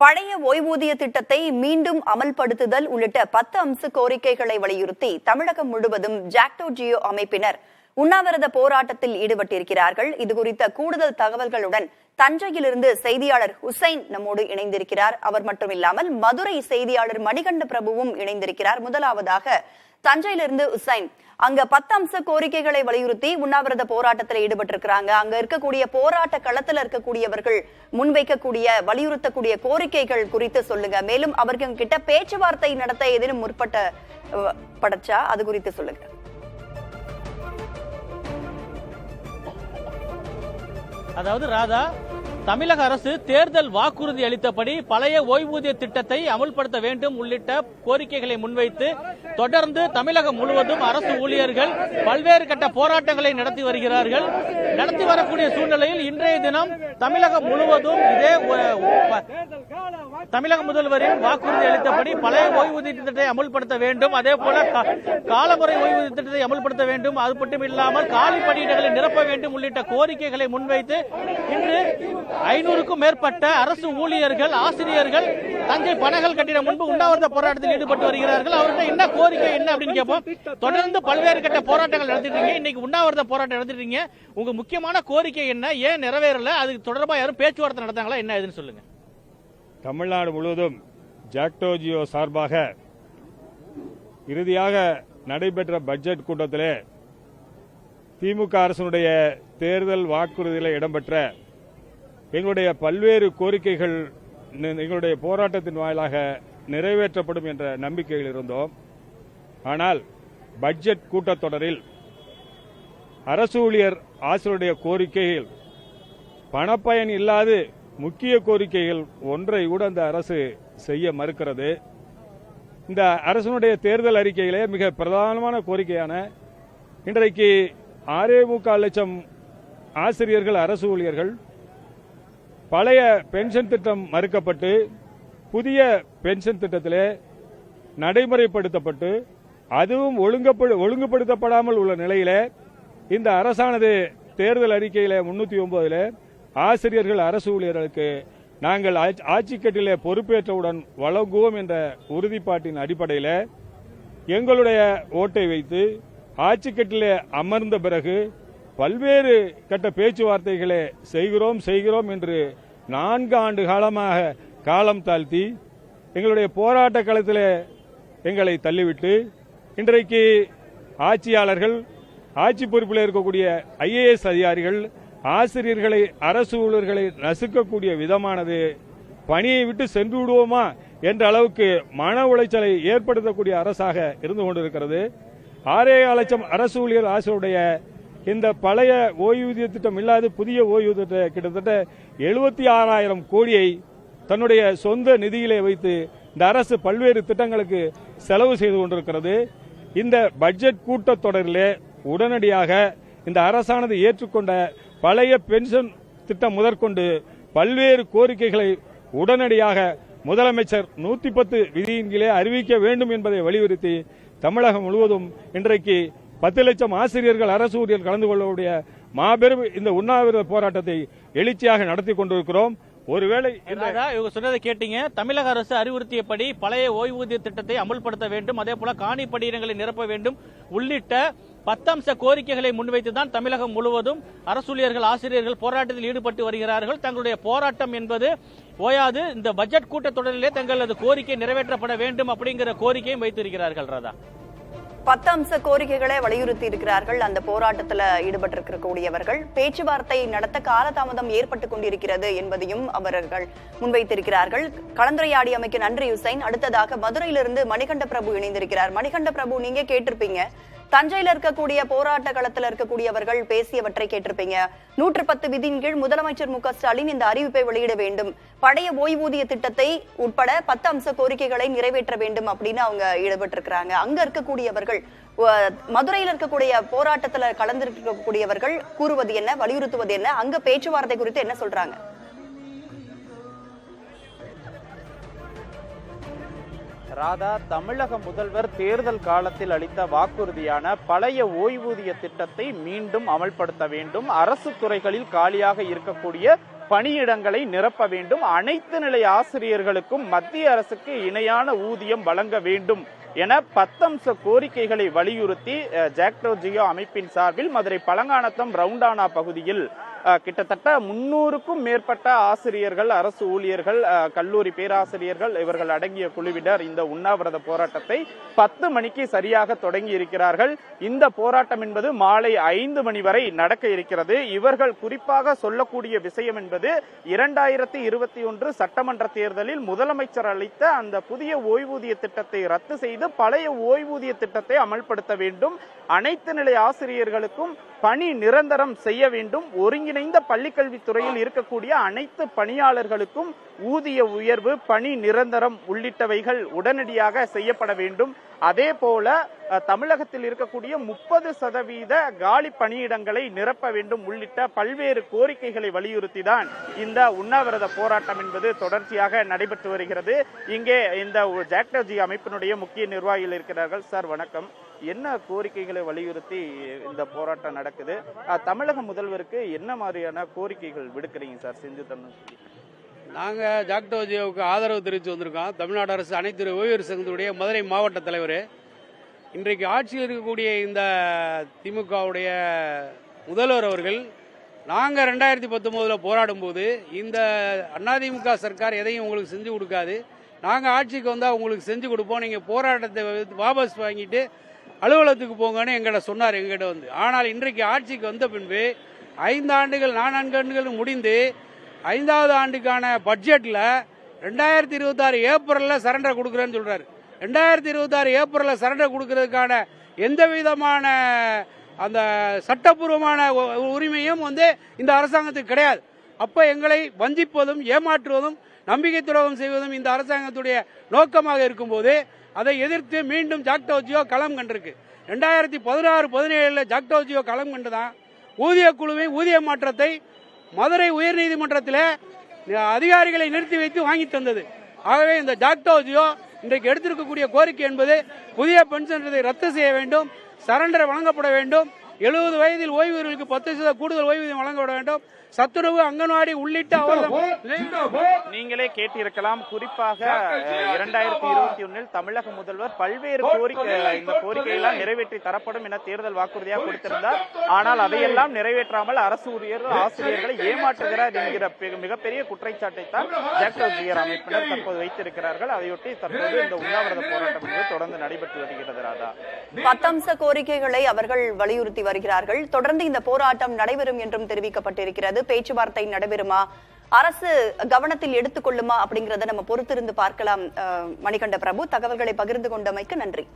பழைய ஓய்வூதிய திட்டத்தை மீண்டும் அமல்படுத்துதல் உள்ளிட்ட 10 அம்ச கோரிக்கைகளை வலியுறுத்தி தமிழகம் முழுவதும் ஜாக்டோ ஜியோ அமைப்பினர் உண்ணாவிரத போராட்டத்தில் ஈடுபட்டிருக்கிறார்கள். இதுகுறித்த கூடுதல் தகவல்களுடன் தஞ்சையிலிருந்து செய்தியாளர் ஹுசைன் நம்மோடு இணைந்திருக்கிறார். அவர் மட்டுமில்லாமல் மதுரை செய்தியாளர் மணிகண்ட பிரபுவும் இணைந்திருக்கிறார். முதலாவதாக தஞ்சையிலிருந்து ஹுசைன், அங்க 10 அம்ச கோரிக்கைகளை வலியுறுத்தி உண்ணாவிரத போராட்டத்தில் ஈடுபட்டிருக்கிறாங்க. அங்க இருக்கக்கூடிய போராட்ட களத்துல இருக்கக்கூடியவர்கள் முன்வைக்கக்கூடிய வலியுறுத்தக்கூடிய கோரிக்கைகள் குறித்து சொல்லுங்க. மேலும் அவர்கள் கிட்ட பேச்சுவார்த்தை நடத்த ஏதேனும் படச்சா அது குறித்து சொல்லுங்க. அதாவது ராதா, தமிழக அரசு தேர்தல் வாக்குறுதி அளித்தபடி பழைய ஓய்வூதிய திட்டத்தை அமுல்படுத்த வேண்டும் உள்ளிட்ட கோரிக்கைகளை முன்வைத்து தொடர்ந்து தமிழகம் முழுவதும் அரசு ஊழியர்கள் பல்வேறு கட்ட போராட்டங்களை நடத்தி வருகிறார்கள். நடத்தி வரக்கூடிய சூழ்நிலையில் இன்றைய தினம் தமிழகம் முழுவதும் இதே தமிழக முதல்வரின் வாக்குறுதி அளித்தபடி பழைய ஓய்வூதிய திட்டத்தை அமுல்படுத்த வேண்டும், அதே போல காலமுறை ஓய்வூதிய திட்டத்தை அமுல்படுத்த வேண்டும், அது மட்டும் இல்லாமல் காலி பணியிடங்களை நிரப்ப வேண்டும் உள்ளிட்ட கோரிக்கைகளை முன்வைத்து இன்று 500க்கும் மேற்பட்ட அரசு ஊழியர்கள், ஆசிரியர்கள் தஞ்சை பனகல் கட்டிடம் முன்பு உண்ணாவிரத போராட்டத்தில் ஈடுபட்டு வருகிறார்கள். அவர்கிட்ட என்ன கோரிக்கை என்ன அப்படின்னு கேட்போம். தொடர்ந்து பல்வேறு கட்ட போராட்டங்கள் நடத்திட்டு இன்னைக்கு உண்ணாவிரத போராட்டம் நடத்திட்டீங்க. உங்க முக்கியமான கோரிக்கை என்ன, ஏன் நிறைவேறல, அதுக்கு தொடர்பாக யாரும் பேச்சுவார்த்தை நடத்தாங்களா, என்ன ஏதுன்னு சொல்லுங்க. தமிழ்நாடு முழுவதும் ஜாக்டோ ஜியோ சார்பாக இறுதியாக நடைபெற்ற பட்ஜெட் கூட்டத்திலே திமுக அரசினுடைய தேர்தல் வாக்குறுதியில் இடம்பெற்ற எங்களுடைய பல்வேறு கோரிக்கைகள் எங்களுடைய போராட்டத்தின் வாயிலாக நிறைவேற்றப்படும் என்ற நம்பிக்கையில் இருந்தோம். ஆனால் பட்ஜெட் கூட்டத்தொடரில் அரசு ஊழியர் ஆசிரியருடைய கோரிக்கைகள் பணப்பயன் இல்லாது முக்கிய கோரிக்கைகள் ஒன்றை கூட அந்த அரசு செய்ய மறுக்கிறது. இந்த அரசினுடைய தேர்தல் அறிக்கையிலே மிக பிரதானமான கோரிக்கையான இன்றைக்கு 6.25 லட்சம் ஆசிரியர்கள், அரசு ஊழியர்கள் பழைய பென்ஷன் திட்டம் மறுக்கப்பட்டு புதிய பென்ஷன் திட்டத்திலே நடைமுறைப்படுத்தப்பட்டு அதுவும் ஒழுங்குபடுத்தப்படாமல் உள்ள நிலையிலே இந்த அரசானது தேர்தல் அறிக்கையில 309 ஆசிரியர்கள், அரசு ஊழியர்களுக்கு நாங்கள் ஆட்சிக்கட்டிலே பொறுப்பேற்றவுடன் வழங்குவோம் என்ற உறுதிப்பாட்டின் அடிப்படையில் எங்களுடைய ஓட்டை வைத்து ஆட்சிக்கட்டிலே அமர்ந்த பிறகு பல்வேறு கட்ட பேச்சுவார்த்தைகளை செய்கிறோம் என்று 4 ஆண்டு காலமாக காலம் தாழ்த்தி எங்களுடைய போராட்ட களத்தில் எங்களை தள்ளிவிட்டு இன்றைக்கு ஆட்சியாளர்கள், ஆட்சி பொறுப்பில் இருக்கக்கூடிய IAS அதிகாரிகள் ஆசிரியர்களை, அரசு ஊழியர்களை நசுக்கக்கூடிய விதமானது பணியை விட்டு சென்று விடுவோமா என்ற அளவுக்கு மன உளைச்சலை ஏற்படுத்தக்கூடிய அரசாக இருந்து கொண்டிருக்கிறது. 6.25 லட்சம் அரசு ஊழியர் ஆசிரியருடைய இந்த பழைய ஓய்வூதிய திட்டம் இல்லாத புதிய ஓய்வூதிய திட்டம் கிட்டத்தட்ட 76,000 கோடியை தன்னுடைய சொந்த நிதியிலே வைத்து இந்த அரசு பல்வேறு திட்டங்களுக்கு செலவு செய்து கொண்டிருக்கிறது. இந்த பட்ஜெட் கூட்டத்தொடரிலே உடனடியாக இந்த அரசானது ஏற்றுக்கொண்ட பழைய பென்ஷன் திட்டம் முதற்கொண்டு பல்வேறு கோரிக்கைகளை உடனடியாக முதலமைச்சர் 110 விதியின் கீழே அறிவிக்க வேண்டும் என்பதை வலியுறுத்தி தமிழகம் முழுவதும் இன்றைக்கு 10 லட்சம் ஆசிரியர்கள், அரசு ஊழியர்கள் கலந்து கொள்ளக்கூடிய மாபெரும் இந்த உண்ணாவிரத போராட்டத்தை எழுச்சியாக நடத்தி கொண்டிருக்கிறோம். ஒருவேளை இவங்க சொன்னதை கேட்டீங்க. தமிழக அரசு அறிவுறுத்தியபடி பழைய ஓய்வூதிய திட்டத்தை அமல்படுத்த வேண்டும், அதே போல காணி பணியிடங்களை நிரப்ப வேண்டும் உள்ளிட்ட 10 அம்ச கோரிக்கைகளை முன்வைத்துதான் தமிழகம் முழுவதும் அரசு ஊழியர்கள், ஆசிரியர்கள் போராட்டத்தில் ஈடுபட்டு வருகிறார்கள். தங்களுடைய போராட்டம் என்பது ஓயாது. இந்த பட்ஜெட் கூட்டத்தொடரிலே தங்களது கோரிக்கை நிறைவேற்றப்பட வேண்டும் அப்படிங்கிற கோரிக்கையும் வைத்திருக்கிறார்கள். ராதா, 10 அம்ச கோரிக்கைகளை வலியுறுத்தி இருக்கிறார்கள். அந்த போராட்டத்தில் ஈடுபட்டிருக்கக்கூடியவர்கள் பேச்சுவார்த்தை நடத்த காலதாமதம் ஏற்பட்டுக் கொண்டிருக்கிறது என்பதையும் அவர்கள் முன்வைத்திருக்கிறார்கள். கலந்துரையாடி அமைக்க நன்றி ஹுசைன். அடுத்ததாக மதுரையிலிருந்து மணிகண்ட பிரபு இணைந்திருக்கிறார். மணிகண்ட பிரபு, நீங்க கேட்டிருப்பீங்க, தஞ்சையில இருக்கக்கூடிய போராட்ட களத்தில் இருக்கக்கூடியவர்கள் பேசியவற்றை கேட்டிருப்பீங்க. 110 விதியின் கீழ் முதலமைச்சர் MK ஸ்டாலின் இந்த அறிவிப்பை வெளியிட வேண்டும், பழைய ஓய்வூதிய திட்டத்தை உட்பட 10 அம்ச கோரிக்கைகளை நிறைவேற்ற வேண்டும் அப்படின்னு அவங்க ஈடுபட்டிருக்கிறாங்க. அங்க இருக்கக்கூடியவர்கள், மதுரையில் இருக்கக்கூடிய போராட்டத்தில் கலந்திருக்கக்கூடியவர்கள் கூறுவது என்ன, வலியுறுத்துவது என்ன, அங்க பேச்சுவார்த்தை குறித்து என்ன சொல்றாங்க? ராதா, தமிழக முதல்வர் தேர்தல் காலத்தில் அளித்த வாக்குறுதியான பழைய ஓய்வூதிய திட்டத்தை மீண்டும் அமல்படுத்த வேண்டும், அரசு துறைகளில் காலியாக இருக்கக்கூடிய பணியிடங்களை நிரப்ப வேண்டும். அனைத்து நிலை ஆசிரியர்களுக்கும் மத்திய அரசுக்கு இணையான ஊதியம் வழங்க வேண்டும் என 10 அம்ச கோரிக்கைகளை வலியுறுத்தி ஜாக்டோ ஜியோ அமைப்பின் சார்பில் மதுரை பழங்கானத்தம் ரவுண்டானா பகுதியில் கிட்டத்தட்ட 300க்கும் மேற்பட்ட ஆசிரியர்கள், அரசு ஊழியர்கள், கல்லூரி பேராசிரியர்கள் இவர்கள் அடங்கிய குழுவினர் இந்த உண்ணாவிரத போராட்டத்தை 10 மணிக்கு சரியாக தொடங்கி இருக்கிறார்கள். இந்த போராட்டம் என்பது மாலை 5 மணி வரை நடக்க இருக்கிறது. இவர்கள் குறிப்பாக சொல்லக்கூடிய விஷயம் என்பது 2021 சட்டமன்ற தேர்தலில் முதலமைச்சர் அளித்த அந்த புதிய ஓய்வூதிய திட்டத்தை ரத்து செய்து பழைய ஓய்வூதிய திட்டத்தை அமல்படுத்த வேண்டும். அனைத்து நிலை ஆசிரியர்களுக்கும் பணி நிரந்தரம் செய்ய வேண்டும். ஒருங்கிணைந்த பள்ளிக்கல்வித்துறையில் இருக்கக்கூடிய அனைத்து பணியாளர்களுக்கும் ஊதிய உயர்வு, பணி நிரந்தரம் உள்ளிட்டவைகள் உடனடியாக செய்யப்பட வேண்டும். அதே போல தமிழகத்தில் இருக்கக்கூடிய 30% காலி பணியிடங்களை நிரப்ப வேண்டும் உள்ளிட்ட பல்வேறு கோரிக்கைகளை வலியுறுத்தி தான் இந்த உண்ணாவிரத போராட்டம் என்பது தொடர்ச்சியாக நடைபெற்று வருகிறது. இங்கே இந்த ஜாக்டோ ஜியோ அமைப்பினுடைய முக்கிய நிர்வாகிகள் இருக்கிறார்கள். சார் வணக்கம். என்ன கோரிக்கைகளை வலியுறுத்தி இந்த போராட்டம் நடக்குது? தமிழக முதல்வருக்கு என்ன மாதிரியான கோரிக்கைகள் விடுக்கிறீங்க சார்? செஞ்சு தரணும். நாங்கள் ஜாக்டோ ஜியோவுக்கு ஆதரவு தெரிவித்து வந்திருக்கோம். தமிழ்நாடு அரசு அனைத்து ஓய்வூதியர் சங்கத்துடைய மதுரை மாவட்ட தலைவர். இன்றைக்கு ஆட்சியில் இருக்கக்கூடிய இந்த திமுகவுடைய முதல்வர் அவர்கள் நாங்கள் 2019 போராடும் போது இந்த அதிமுக சர்க்கார் எதையும் உங்களுக்கு செஞ்சு கொடுக்காது, நாங்கள் ஆட்சிக்கு வந்தால் உங்களுக்கு செஞ்சு கொடுப்போம், நீங்கள் போராட்டத்தை வாபஸ் வாங்கிட்டு அலுவலகத்துக்கு போங்கன்னு எங்கிட்ட சொன்னார். எங்கிட்ட வந்து ஆனால் இன்றைக்கு ஆட்சிக்கு வந்த பின்பு 5 ஆண்டுகள் 4 ஆண்டுகள் முடிந்து 5வது ஆண்டுக்கான பட்ஜெட்ல 2026 ஏப்ரலில் சரண்டர் கொடுக்குறேன்னு சொல்றாரு. 2026 ஏப்ரலில் சரண்டர் கொடுக்கறதுக்கான எந்த விதமான அந்த சட்டப்பூர்வமான உரிமையும் இந்த அரசாங்கத்துக்கு கிடையாது. அப்ப எங்களை வஞ்சிப்பதும் ஏமாற்றுவதும் நம்பிக்கை துரோகம் செய்வதும் இந்த அரசாங்கத்துடைய நோக்கமாக இருக்கும்போது அதை எதிர்த்து மீண்டும் ஜாக்டோ ஜியோ களம் கண்டிருக்கு. 2016-17 ஜாக்டோ ஜியோ களம் கண்டுதான் ஊதிய குழுவை ஊதிய மாற்றத்தை மதுரை உயர்நீதிமன்றத்தில் அதிகாரிகளை நிறுத்தி வைத்து வாங்கி தந்தது. ஆகவே இந்த ஜாக்டோ ஜியோ இன்றைக்கு எடுத்திருக்கக்கூடிய கோரிக்கை என்பது புதிய பென்ஷன் ரத்து செய்ய வேண்டும், சரண்டர் வழங்கப்பட வேண்டும், 70 வயதில் ஓய்வூதியர்களுக்கு 10% கூடுதல் ஓய்வூதியம் வழங்கப்பட வேண்டும், சத்துணவு, அங்கன்வாடி உள்ளிட்ட நீங்களே கேட்டிருக்கலாம். குறிப்பாக 2021 தமிழக முதல்வர் பல்வேறு கோரிக்கையெல்லாம் நிறைவேற்றி தரப்படும் என தேர்தல் வாக்குறுதியாக கொடுத்திருந்தார். ஆனால் அதையெல்லாம் நிறைவேற்றாமல் அரசு ஊழியர்கள், ஆசிரியர்களை ஏமாற்றுகிறார் என்கிற மிகப்பெரிய குற்றச்சாட்டை தான் ஜாக்டோ ஜியோ அமைப்பினர் தற்போது வைத்திருக்கிறார்கள். அதையொட்டி தற்போது இந்த உண்ணாவிரத போராட்டம் என்பது தொடர்ந்து நடைபெற்று வருகிறது. ராதா, 10 அம்ச கோரிக்கைகளை அவர்கள் வலியுறுத்தி வருகிறார்கள். தொடர்ந்து இந்த போராட்டம் நடைபெறும் என்றும் தெரிவிக்கப்பட்டிருக்கிறது. பேச்சுவார்த்தை நடைபெறுமா, அரசு கவனத்தில் எடுத்துக்கொள்ளுமா அப்படிங்கறத நம்ம பொறுத்திருந்து பார்க்கலாம். மணிகண்ட பிரபு, தகவல்களை பகிர்ந்து கொண்டமைக்கு நன்றி.